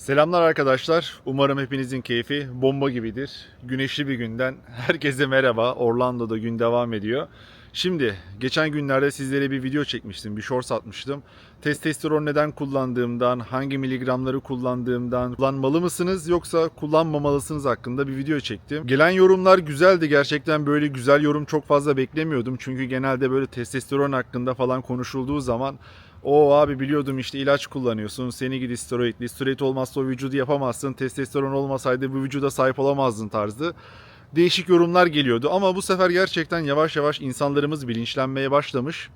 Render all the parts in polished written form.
Selamlar arkadaşlar. Umarım hepinizin keyfi bomba gibidir. Güneşli bir günden herkese merhaba. Orlando'da gün devam ediyor. Şimdi geçen günlerde sizlere bir video çekmiştim. Bir shorts atmıştım. Testosteron neden kullandığımdan, hangi miligramları kullandığımdan, kullanmalı mısınız yoksa kullanmamalısınız hakkında bir video çektim. Gelen yorumlar güzeldi. Gerçekten böyle güzel yorum çok fazla beklemiyordum. Çünkü genelde böyle testosteron hakkında falan konuşulduğu zaman "O abi biliyordum işte ilaç kullanıyorsun. Seni gidi steroidli. Steroid olmazsa o vücudu yapamazsın. Testosteron olmasaydı bu vücuda sahip olamazdın" tarzı değişik yorumlar geliyordu. Ama bu sefer gerçekten yavaş yavaş insanlarımız bilinçlenmeye başlamış.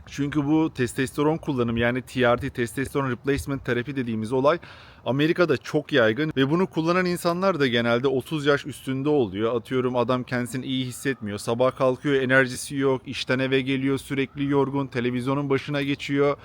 Çünkü bu testosteron kullanımı yani TRT, testosteron replacement terapi dediğimiz olay Amerika'da çok yaygın ve bunu kullanan insanlar da genelde 30 yaş üstünde oluyor. Atıyorum adam kendisini iyi hissetmiyor. Sabah kalkıyor, enerjisi yok, işten eve geliyor, sürekli yorgun, televizyonun başına geçiyor.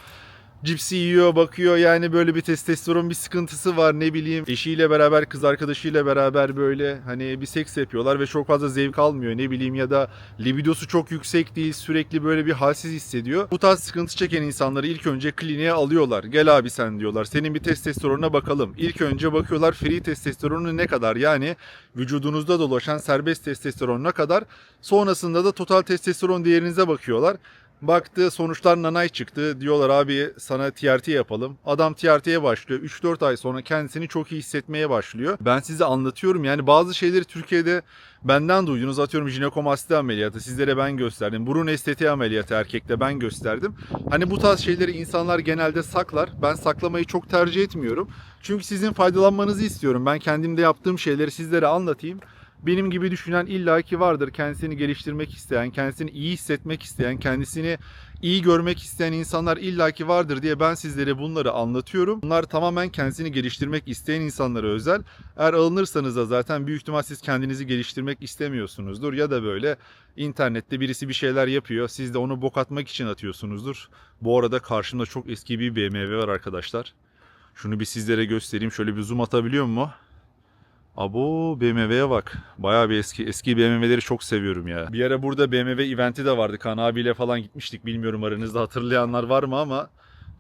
Cipsi yiyor, bakıyor yani böyle bir testosteron bir sıkıntısı var, ne bileyim. Eşiyle beraber, kız arkadaşıyla beraber böyle hani bir seks yapıyorlar ve çok fazla zevk almıyor, ne bileyim, ya da libidosu çok yüksek değil, sürekli böyle bir halsiz hissediyor. Bu tarz sıkıntı çeken insanları ilk önce kliniğe alıyorlar. Gel abi sen diyorlar, senin bir testosteronuna bakalım. İlk önce bakıyorlar free testosteronu ne kadar, yani vücudunuzda dolaşan serbest testosteron ne kadar. Sonrasında da total testosteron değerinize bakıyorlar. Baktı sonuçlar nanay çıktı. Diyorlar abi sana TRT yapalım. Adam TRT'ye başlıyor. 3-4 ay sonra kendisini çok iyi hissetmeye başlıyor. Ben size anlatıyorum yani bazı şeyleri Türkiye'de benden duydunuz. Atıyorum jinekomasti ameliyatı sizlere ben gösterdim. Burun estetiği ameliyatı erkekte ben gösterdim. Hani bu tarz şeyleri insanlar genelde saklar. Ben saklamayı çok tercih etmiyorum. Çünkü sizin faydalanmanızı istiyorum. Ben kendimde yaptığım şeyleri sizlere anlatayım. Benim gibi düşünen illaki vardır. Kendisini geliştirmek isteyen, kendisini iyi hissetmek isteyen, kendisini iyi görmek isteyen insanlar illaki vardır diye ben sizlere bunları anlatıyorum. Bunlar tamamen kendisini geliştirmek isteyen insanlara özel. Eğer alınırsanız da zaten büyük ihtimal siz kendinizi geliştirmek istemiyorsunuzdur. Ya da böyle internette birisi bir şeyler yapıyor. Siz de onu bok atmak için atıyorsunuzdur. Bu arada karşımda çok eski bir BMW var arkadaşlar. Şunu bir sizlere göstereyim. Şöyle bir zoom atabiliyor mu? Abo BMW'ye bak. Bayağı bir eski. Eski BMW'leri çok seviyorum ya. Bir ara burada BMW eventi de vardı. Kaan abiyle falan gitmiştik. Bilmiyorum aranızda hatırlayanlar var mı ama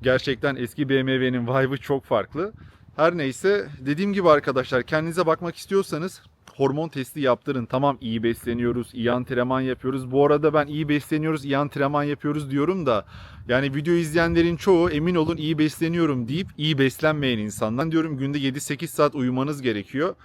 gerçekten eski BMW'nin vibe'ı çok farklı. Her neyse dediğim gibi arkadaşlar kendinize bakmak istiyorsanız hormon testi yaptırın. Tamam iyi besleniyoruz, iyi antrenman yapıyoruz. Bu arada ben iyi besleniyoruz, iyi antrenman yapıyoruz diyorum da yani video izleyenlerin çoğu emin olun iyi besleniyorum deyip iyi beslenmeyen insanlar. Diyorum günde 7-8 saat uyumanız gerekiyor.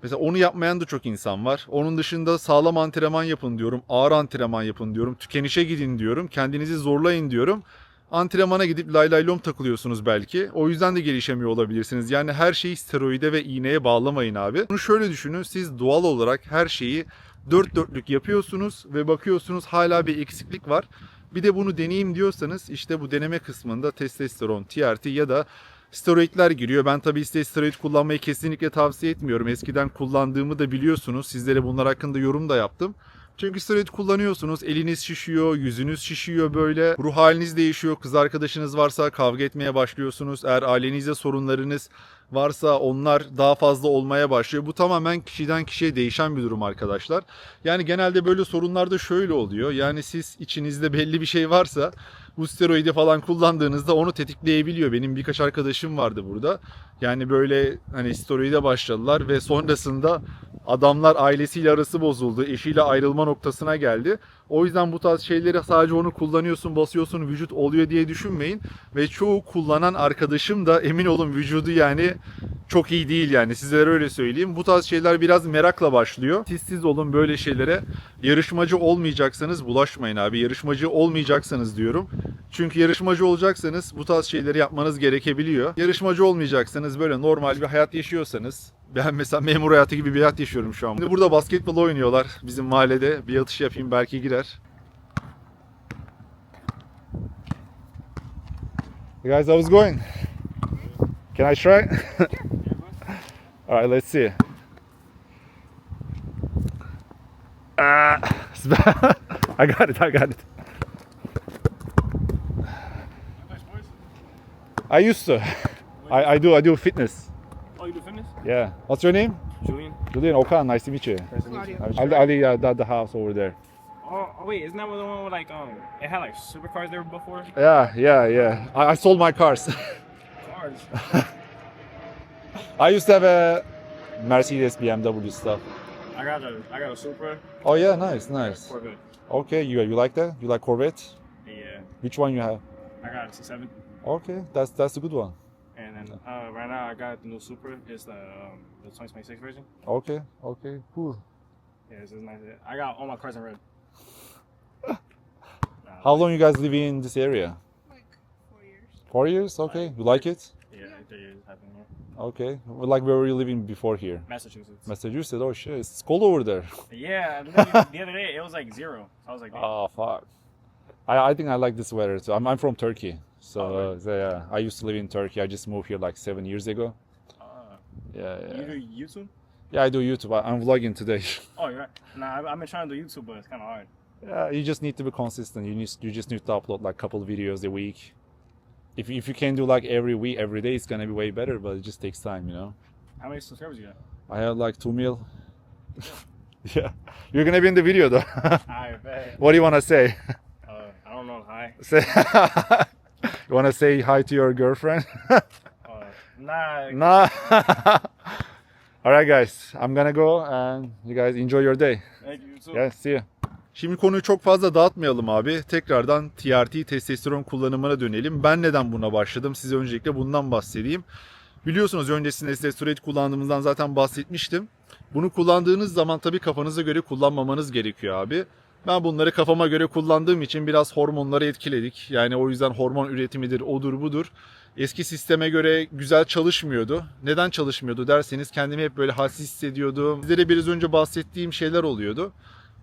Mesela onu yapmayan da çok insan var. Onun dışında sağlam antrenman yapın diyorum. Ağır antrenman yapın diyorum. Tükenişe gidin diyorum. Kendinizi zorlayın diyorum. Antrenmana gidip lay lay lom takılıyorsunuz belki. O yüzden de gelişemiyor olabilirsiniz. Yani her şeyi steroide ve iğneye bağlamayın abi. Bunu şöyle düşünün. Siz doğal olarak her şeyi dört dörtlük yapıyorsunuz ve bakıyorsunuz hala bir eksiklik var. Bir de bunu deneyeyim diyorsanız işte bu deneme kısmında testosteron, TRT ya da steroidler giriyor. Ben tabii steroid kullanmayı kesinlikle tavsiye etmiyorum. Eskiden kullandığımı da biliyorsunuz. Sizlere bunlar hakkında yorum da yaptım. Çünkü steroid kullanıyorsunuz, eliniz şişiyor, yüzünüz şişiyor böyle, ruh haliniz değişiyor, kız arkadaşınız varsa kavga etmeye başlıyorsunuz, eğer ailenizde sorunlarınız varsa onlar daha fazla olmaya başlıyor. Bu tamamen kişiden kişiye değişen bir durum arkadaşlar. Yani genelde böyle sorunlarda şöyle oluyor, yani siz içinizde belli bir şey varsa bu steroidi falan kullandığınızda onu tetikleyebiliyor. Benim birkaç arkadaşım vardı burada. Yani böyle hani steroide başladılar ve sonrasında adamlar ailesiyle arası bozuldu. Eşiyle ayrılma noktasına geldi. O yüzden bu tarz şeyleri sadece onu kullanıyorsun, basıyorsun, vücut oluyor diye düşünmeyin. Ve çoğu kullanan arkadaşım da emin olun vücudu yani çok iyi değil yani. Sizlere öyle söyleyeyim. Bu tarz şeyler biraz merakla başlıyor. Siz olun böyle şeylere. Yarışmacı olmayacaksanız bulaşmayın abi. Yarışmacı olmayacaksanız diyorum. Çünkü yarışmacı olacaksanız bu tarz şeyleri yapmanız gerekebiliyor. Yarışmacı olmayacaksanız böyle normal bir hayat yaşıyorsanız, ben mesela memur hayatı gibi bir hayat yaşıyorum şu an. Şimdi burada basketbol oynuyorlar bizim mahallede. Bir atış yapayım belki girer. Hey guys, how's it going? Can I try? Alright, let's see. I got it, I got it. I used to. I do fitness. Oh, you do fitness? Yeah. What's your name? Julian? Julian Okan, nice to meet you. Nice to meet you. Ali, the house over there. Oh, wait, isn't that the one with it had like supercars there before? Yeah. I sold my cars. Cars. I used to have a Mercedes BMW stuff. I got a Supra. Oh yeah, nice, nice. Corvette. Okay, you like that? You like Corvette? Yeah. Which one you have? I got a C7. Okay, that's a good one. And then right now I got the new Supra. It's the 2026 version. Okay, cool. Yeah, it's nice. I got all my cars in red. How long you guys live in this area? Like 4 years. 4 years? Okay, you like it? Yeah, 3 years I've been here. Okay, well, like where were you living before here? Massachusetts. Massachusetts. Oh shit, it's cold over there. Yeah, literally, the other day it was like 0. I was like, Oh fuck. I think I like this weather too. I'm from Turkey, so Oh, really? yeah, I used to live in Turkey. I just moved here like 7 years ago. Yeah, you yeah. do YouTube? Yeah, I do YouTube. I'm vlogging today. Oh, you're right. Nah, I've been trying to do YouTube, but it's kind of hard. Yeah, you just need to be consistent. You just need to upload like a couple of videos a week. If you can do like every week, every day, it's gonna be way better. But it just takes time, you know. How many subscribers you got? I have like 2 mil. Yeah, you're gonna be in the video though. I bet. What do you wanna say? I don't know. Hi. Say, you wanna say hi to your girlfriend? Nah. Nah. All right, guys. I'm gonna go, and you guys enjoy your day. Thank you too. Yeah, see you. Şimdi konuyu çok fazla dağıtmayalım abi. Tekrardan TRT testosteron kullanımına dönelim. Ben neden buna başladım? Size öncelikle bundan bahsedeyim. Biliyorsunuz öncesinde steroid kullandığımızdan zaten bahsetmiştim. Bunu kullandığınız zaman tabii kafanıza göre kullanmamanız gerekiyor abi. Ben bunları kafama göre kullandığım için biraz hormonları etkiledik. Yani o yüzden hormon üretimidir, odur budur. Eski sisteme göre güzel çalışmıyordu. Neden çalışmıyordu derseniz kendimi hep böyle halsiz hissediyordum. Sizlere biraz önce bahsettiğim şeyler oluyordu.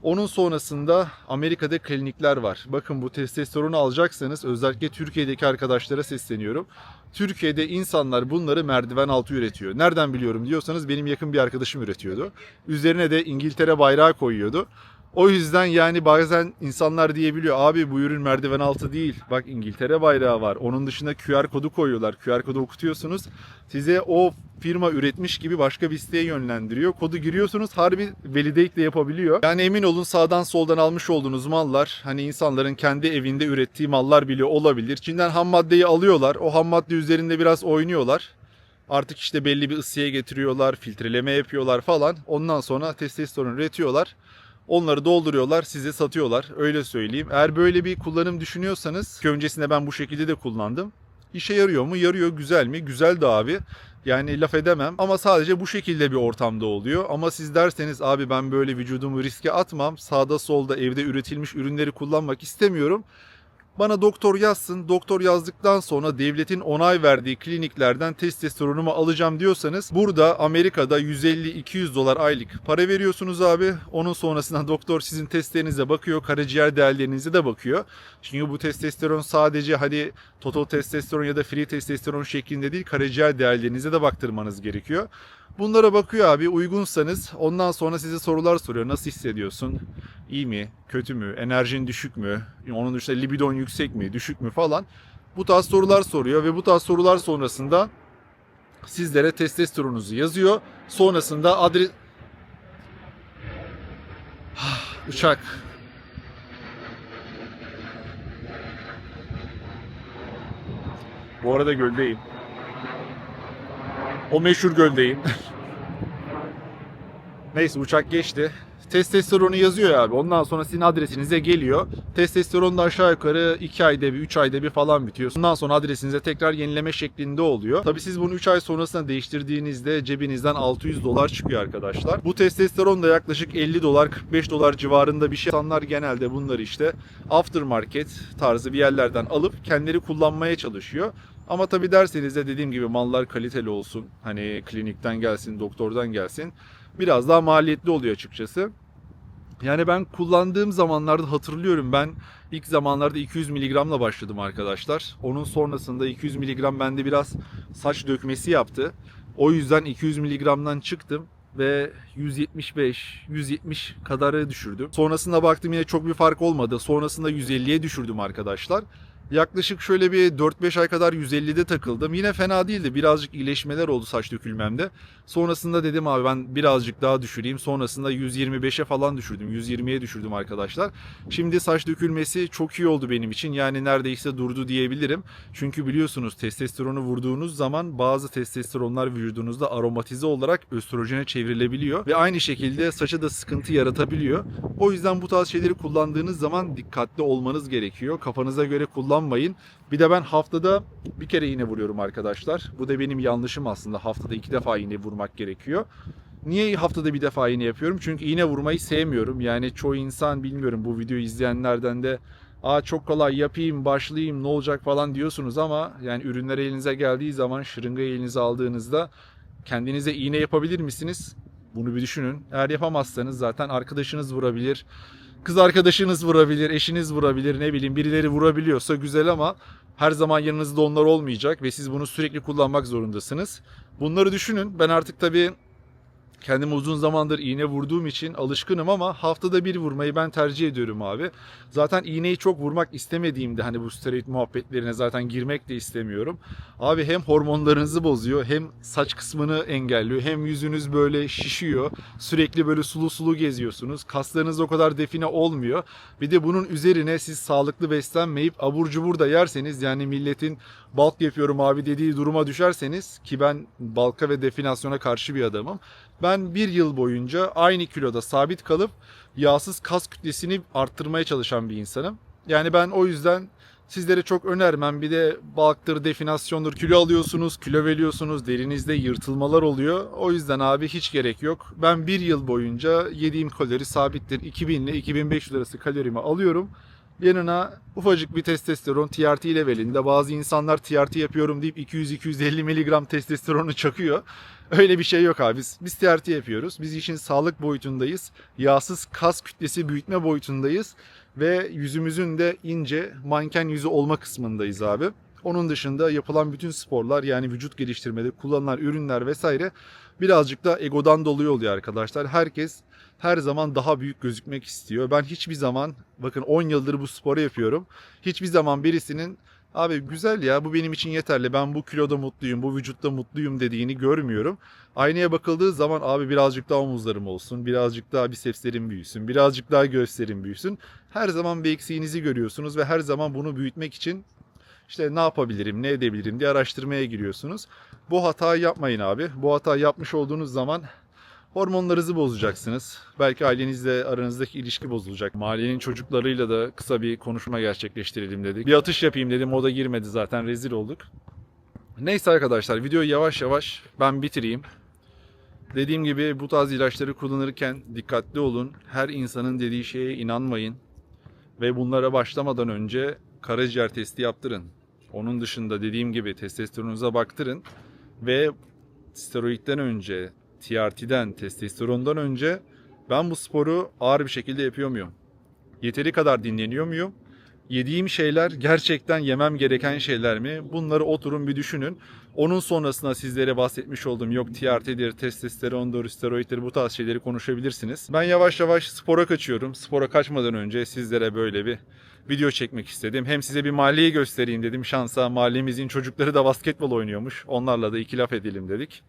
Onun sonrasında Amerika'da klinikler var. Bakın bu testosteronu alacaksanız özellikle Türkiye'deki arkadaşlara sesleniyorum. Türkiye'de insanlar bunları merdiven altı üretiyor. Nereden biliyorum diyorsanız benim yakın bir arkadaşım üretiyordu. Üzerine de İngiltere bayrağı koyuyordu. O yüzden yani bazen insanlar diyebiliyor abi bu ürün merdiven altı değil. Bak İngiltere bayrağı var. Onun dışında QR kodu koyuyorlar. QR kodu okutuyorsunuz. Size o firma üretmiş gibi başka bir siteye yönlendiriyor. Kodu giriyorsunuz harbi validate de yapabiliyor. Yani emin olun sağdan soldan almış olduğunuz mallar hani insanların kendi evinde ürettiği mallar bile olabilir. Çin'den ham maddeyi alıyorlar. O ham madde üzerinde biraz oynuyorlar. Artık işte belli bir ısıya getiriyorlar, filtreleme yapıyorlar falan. Ondan sonra testosteron üretiyorlar. Onları dolduruyorlar, size satıyorlar. Öyle söyleyeyim. Eğer böyle bir kullanım düşünüyorsanız, ki öncesinde ben bu şekilde de kullandım. İşe yarıyor mu? Yarıyor. Güzel mi? Güzel de abi. Yani laf edemem ama sadece bu şekilde bir ortamda oluyor. Ama siz derseniz abi ben böyle vücudumu riske atmam. Sağda solda evde üretilmiş ürünleri kullanmak istemiyorum. Bana doktor yazsın. Doktor yazdıktan sonra devletin onay verdiği kliniklerden testosteronumu alacağım diyorsanız burada Amerika'da 150-200 dolar aylık para veriyorsunuz abi. Onun sonrasında doktor sizin testlerinize bakıyor. Karaciğer değerlerinize de bakıyor. Çünkü bu testosteron sadece hani total testosteron ya da free testosteron şeklinde değil karaciğer değerlerinize de baktırmanız gerekiyor. Bunlara bakıyor abi uygunsanız ondan sonra size sorular soruyor. Nasıl hissediyorsun? İyi mi? Kötü mü? Enerjin düşük mü? Onun dışında libidon yüksek mi? Düşük mü falan. Bu tarz sorular soruyor ve bu tarz sorular sonrasında sizlere testosteronunuzu yazıyor. Sonrasında adres... Uçak. Bu arada göldeyim. O meşhur göldeyim. Neyse uçak geçti. Testosteronu yazıyor abi. Ondan sonra sizin adresinize geliyor. Testosteron da aşağı yukarı 2 ayda bir, 3 ayda bir falan bitiyor. Ondan sonra adresinize tekrar yenileme şeklinde oluyor. Tabii siz bunu 3 ay sonrasında değiştirdiğinizde cebinizden 600 dolar çıkıyor arkadaşlar. Bu testosteron da yaklaşık 50 dolar, 45 dolar civarında bir şey. İnsanlar genelde bunları işte aftermarket tarzı bir yerlerden alıp kendileri kullanmaya çalışıyor. Ama tabii derseniz de dediğim gibi mallar kaliteli olsun. Hani klinikten gelsin, doktordan gelsin. Biraz daha maliyetli oluyor açıkçası. Yani ben kullandığım zamanlarda hatırlıyorum ben ilk zamanlarda 200 mg'la başladım arkadaşlar. Onun sonrasında 200 mg bende biraz saç dökmesi yaptı. O yüzden 200 mg'dan çıktım ve 170 kadara düşürdüm. Sonrasında baktım yine çok bir fark olmadı. Sonrasında 150'ye düşürdüm arkadaşlar. Yaklaşık şöyle bir 4-5 ay kadar 150'de takıldım. Yine fena değildi. Birazcık iyileşmeler oldu saç dökülmemde. Sonrasında dedim abi ben birazcık daha düşüreyim. Sonrasında 125'e falan düşürdüm. 120'ye düşürdüm arkadaşlar. Şimdi saç dökülmesi çok iyi oldu benim için. Yani neredeyse durdu diyebilirim. Çünkü biliyorsunuz testosteronu vurduğunuz zaman bazı testosteronlar vücudunuzda aromatize olarak östrojene çevrilebiliyor. Ve aynı şekilde saça da sıkıntı yaratabiliyor. O yüzden bu tarz şeyleri kullandığınız zaman dikkatli olmanız gerekiyor. Kafanıza göre kullanmayın. Bir de ben haftada bir kere iğne vuruyorum arkadaşlar. Bu da benim yanlışım aslında. Haftada 2 defa iğne vurmak gerekiyor. Niye haftada bir defa iğne yapıyorum? Çünkü iğne vurmayı sevmiyorum. Yani çoğu insan bilmiyorum bu videoyu izleyenlerden de çok kolay yapayım, başlayayım, ne olacak falan diyorsunuz ama yani ürünler elinize geldiği zaman şırıngayı elinize aldığınızda kendinize iğne yapabilir misiniz? Bunu bir düşünün. Eğer yapamazsanız zaten arkadaşınız vurabilir. Kız arkadaşınız vurabilir, eşiniz vurabilir, ne bileyim birileri vurabiliyorsa güzel ama her zaman yanınızda onlar olmayacak ve siz bunu sürekli kullanmak zorundasınız. Bunları düşünün. Ben artık tabii kendime uzun zamandır iğne vurduğum için alışkınım ama haftada bir vurmayı ben tercih ediyorum abi. Zaten iğneyi çok vurmak istemediğimde hani bu steroid muhabbetlerine zaten girmek de istemiyorum. Abi hem hormonlarınızı bozuyor hem saç kısmını engelliyor hem yüzünüz böyle şişiyor. Sürekli böyle sulu sulu geziyorsunuz. Kaslarınız o kadar define olmuyor. Bir de bunun üzerine siz sağlıklı beslenmeyip abur cubur da yerseniz yani milletin bulk yapıyorum abi dediği duruma düşerseniz ki ben bulk'a ve definasyona karşı bir adamım. Ben bir yıl boyunca aynı kiloda sabit kalıp yağsız kas kütlesini arttırmaya çalışan bir insanım. Yani ben o yüzden sizlere çok önermem. Bir de bulk'tır, definasyondur, kilo alıyorsunuz, kilo veriyorsunuz, derinizde yırtılmalar oluyor. O yüzden abi hiç gerek yok. Ben bir yıl boyunca yediğim kalori sabittir. 2000 ile 2500 arası kalorimi alıyorum. Yanına ufacık bir testosteron TRT levelinde. Bazı insanlar TRT yapıyorum deyip 200-250 miligram testosteronu çakıyor. Öyle bir şey yok abi. Biz TRT yapıyoruz. Biz işin sağlık boyutundayız. Yağsız kas kütlesi büyütme boyutundayız. Ve yüzümüzün de ince manken yüzü olma kısmındayız abi. Onun dışında yapılan bütün sporlar yani vücut geliştirmede kullanılan ürünler vesaire birazcık da egodan dolayı oluyor arkadaşlar. Herkes her zaman daha büyük gözükmek istiyor. Ben hiçbir zaman bakın 10 yıldır bu sporu yapıyorum. Hiçbir zaman birisinin abi güzel ya bu benim için yeterli ben bu kiloda mutluyum bu vücutta mutluyum dediğini görmüyorum. Aynaya bakıldığı zaman abi birazcık daha omuzlarım olsun, birazcık daha bisepslerim büyüsün, birazcık daha göğüslerim büyüsün. Her zaman bir eksiğinizi görüyorsunuz ve her zaman bunu büyütmek için işte ne yapabilirim, ne edebilirim diye araştırmaya giriyorsunuz. Bu hatayı yapmayın abi. Bu hatayı yapmış olduğunuz zaman hormonlarınızı bozacaksınız. Belki ailenizle aranızdaki ilişki bozulacak. Mahallenin çocuklarıyla da kısa bir konuşma gerçekleştirelim dedik. Bir atış yapayım dedim. O da girmedi zaten. Rezil olduk. Neyse arkadaşlar videoyu yavaş yavaş ben bitireyim. Dediğim gibi bu tarz ilaçları kullanırken dikkatli olun. Her insanın dediği şeye inanmayın. Ve bunlara başlamadan önce karaciğer testi yaptırın. Onun dışında dediğim gibi testosteronunuza baktırın. Ve steroidden önce, TRT'den, testosterondan önce ben bu sporu ağır bir şekilde yapıyor muyum? Yeteri kadar dinleniyor muyum? Yediğim şeyler gerçekten yemem gereken şeyler mi? Bunları oturun bir düşünün. Onun sonrasında sizlere bahsetmiş olduğum yok TRT'dir, testosterondur, steroiddir bu tarz şeyleri konuşabilirsiniz. Ben yavaş yavaş spora kaçıyorum. Spora kaçmadan önce sizlere böyle bir video çekmek istedim. Hem size bir mahalleyi göstereyim dedim. Şansa mahallemizin çocukları da basketbol oynuyormuş. Onlarla da iki laf edelim dedik.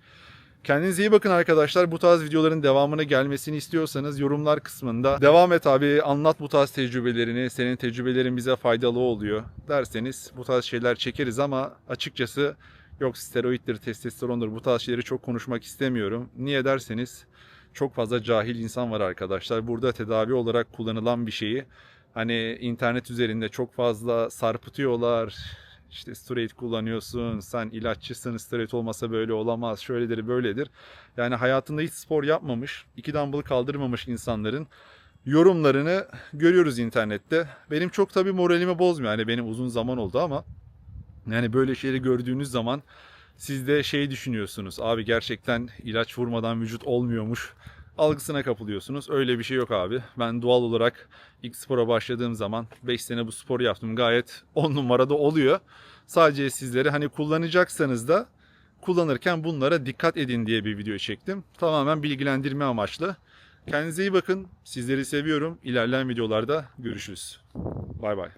Kendinize iyi bakın arkadaşlar. Bu tarz videoların devamını gelmesini istiyorsanız yorumlar kısmında devam et abi anlat bu tarz tecrübelerini. Senin tecrübelerin bize faydalı oluyor derseniz bu tarz şeyler çekeriz ama açıkçası yok steroiddir, testosterondur bu tarz şeyleri çok konuşmak istemiyorum. Niye derseniz çok fazla cahil insan var arkadaşlar. Burada tedavi olarak kullanılan bir şeyi hani internet üzerinde çok fazla sarpıtıyorlar. İşte steroid kullanıyorsun, sen ilaççısın, steroid olmasa böyle olamaz, şöyledir, böyledir. Yani hayatında hiç spor yapmamış, 2 dumbbell kaldırmamış insanların yorumlarını görüyoruz internette. Benim çok tabii moralimi bozmuyor. Yani benim uzun zaman oldu ama yani böyle şeyleri gördüğünüz zaman siz de şey düşünüyorsunuz. Abi gerçekten ilaç vurmadan vücut olmuyormuş algısına kapılıyorsunuz. Öyle bir şey yok abi. Ben doğal olarak ilk spora başladığım zaman 5 sene bu sporu yaptım. Gayet 10 numarada oluyor. Sadece sizlere hani kullanacaksanız da kullanırken bunlara dikkat edin diye bir video çektim. Tamamen bilgilendirme amaçlı. Kendinize iyi bakın. Sizleri seviyorum. İlerleyen videolarda görüşürüz. Bay bay.